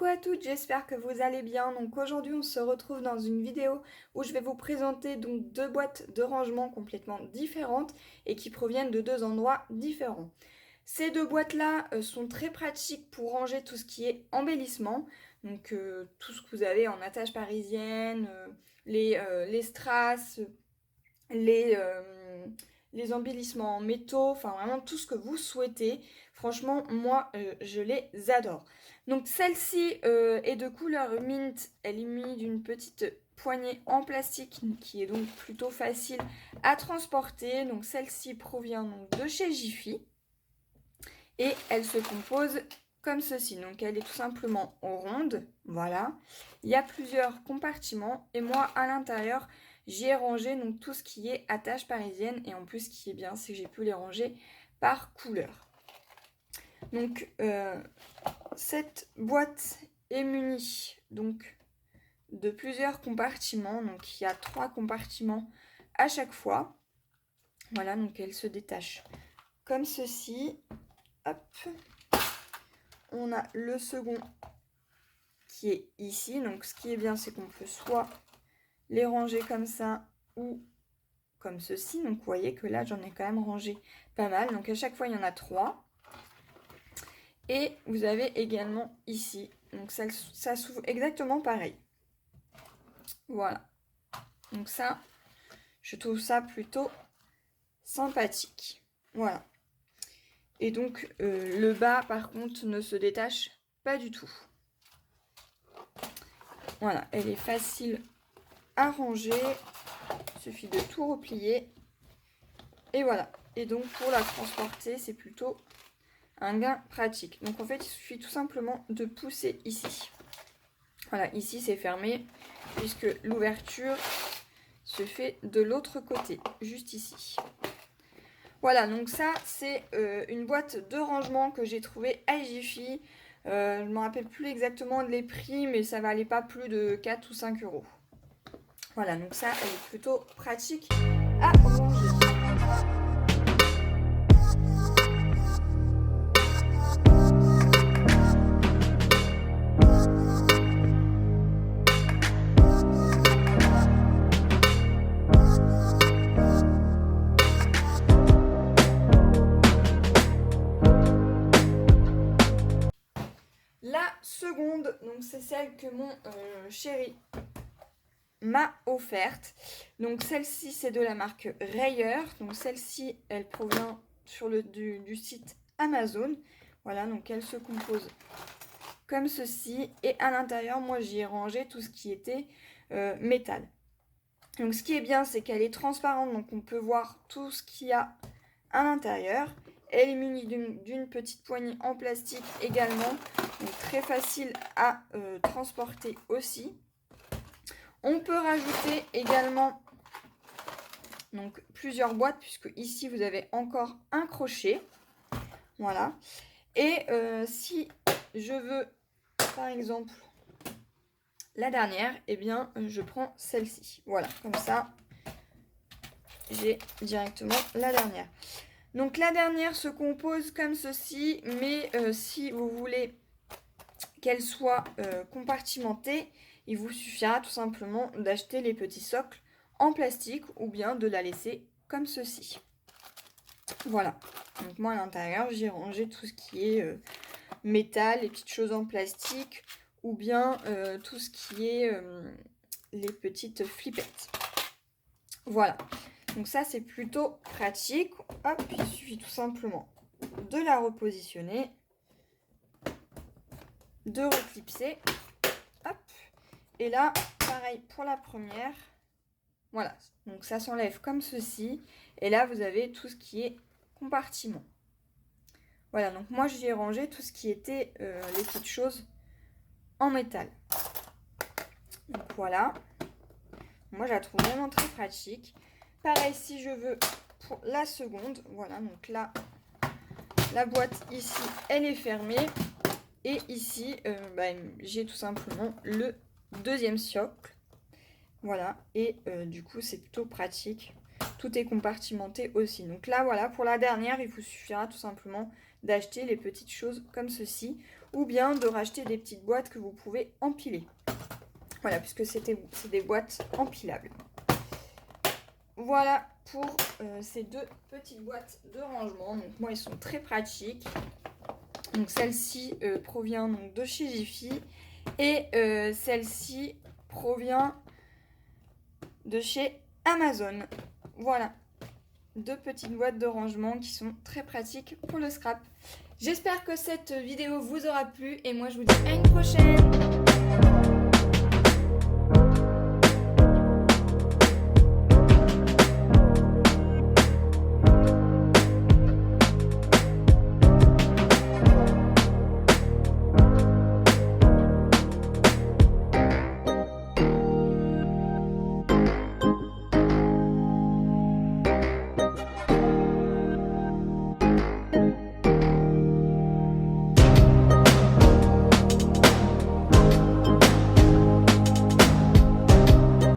à toutes, j'espère que vous allez bien. Donc aujourd'hui on se retrouve dans une vidéo où je vais vous présenter donc deux boîtes de rangement complètement différentes et qui proviennent de deux endroits différents. Ces deux boîtes-là sont très pratiques pour ranger tout ce qui est embellissement, donc tout ce que vous avez en attache parisienne, les strass, les, euh, les embellissements en métaux, enfin vraiment tout ce que vous souhaitez. Franchement, moi, je les adore. Donc celle-ci est de couleur mint, elle est munie d'une petite poignée en plastique qui est donc plutôt facile à transporter. Donc celle-ci provient donc de chez Jiffy et elle se compose comme ceci. Donc elle est tout simplement ronde, voilà. Il y a plusieurs compartiments et moi à l'intérieur j'y ai rangé donc tout ce qui est attache parisienne et en plus ce qui est bien c'est que j'ai pu les ranger par couleur. Donc cette boîte est munie donc de plusieurs compartiments, donc il y a 3 compartiments à chaque fois. Voilà, donc elle se détache comme ceci. Hop. On a le second qui est ici. Donc ce qui est bien, c'est qu'on peut soit les ranger comme ça ou comme ceci. Donc vous voyez que là, j'en ai quand même rangé pas mal. Donc à chaque fois, il y en a 3. Et vous avez également ici. Donc ça s'ouvre exactement pareil. Voilà. Donc ça, je trouve ça plutôt sympathique. Voilà. Et donc le bas, par contre, ne se détache pas du tout. Voilà, elle est facile à ranger. Il suffit de tout replier. Et voilà. Et donc pour la transporter, c'est plutôt un gain pratique. Donc en fait, il suffit tout simplement de pousser ici. Voilà, ici c'est fermé puisque l'ouverture se fait de l'autre côté, juste ici. Voilà, donc ça c'est une boîte de rangement que j'ai trouvée à Jiffy. Je ne me rappelle plus exactement les prix, mais ça valait pas plus de 4 ou 5 euros. Voilà, donc ça elle est plutôt pratique à ranger. La seconde, donc c'est celle que mon chéri m'a offerte. Donc celle-ci c'est de la marque Rayer. Donc celle-ci elle provient du site Amazon. Voilà, donc elle se compose comme ceci. Et à l'intérieur, moi j'y ai rangé tout ce qui était métal. Donc ce qui est bien, c'est qu'elle est transparente, donc on peut voir tout ce qu'il y a à l'intérieur. Elle est munie d'une petite poignée en plastique également, donc très facile à transporter aussi. On peut rajouter également donc, plusieurs boîtes, puisque ici vous avez encore un crochet. Voilà. Et si je veux, par exemple, la dernière, eh bien, je prends celle-ci. Voilà, comme ça, j'ai directement la dernière. Donc la dernière se compose comme ceci, mais si vous voulez qu'elle soit compartimentée, il vous suffira tout simplement d'acheter les petits socles en plastique ou bien de la laisser comme ceci. Voilà, donc moi à l'intérieur j'ai rangé tout ce qui est métal, les petites choses en plastique ou bien tout ce qui est les petites flippettes. Voilà, donc ça c'est plutôt pratique. Hop, il suffit tout simplement de la repositionner, de reclipser. Hop, et là pareil pour la première. Voilà, donc ça s'enlève comme ceci. Et là vous avez tout ce qui est compartiment. Voilà, donc moi j'y ai rangé tout ce qui était les petites choses en métal. Donc voilà. Moi je la trouve vraiment très pratique. Pareil si je veux pour la seconde. Voilà, donc là, la boîte ici, elle est fermée. Et ici, j'ai tout simplement le deuxième socle. Voilà, et du coup c'est plutôt pratique. Tout est compartimenté aussi. Donc là, voilà, pour la dernière, il vous suffira tout simplement d'acheter les petites choses comme ceci. ou bien de racheter des petites boîtes que vous pouvez empiler. Voilà, puisque c'est des boîtes empilables. Voilà pour ces deux petites boîtes de rangement. Donc moi, ils sont très pratiques. Donc celle-ci provient donc de chez Jiffy et celle-ci provient de chez Amazon. Voilà, deux petites boîtes de rangement qui sont très pratiques pour le scrap. J'espère que cette vidéo vous aura plu et moi je vous dis à une prochaine.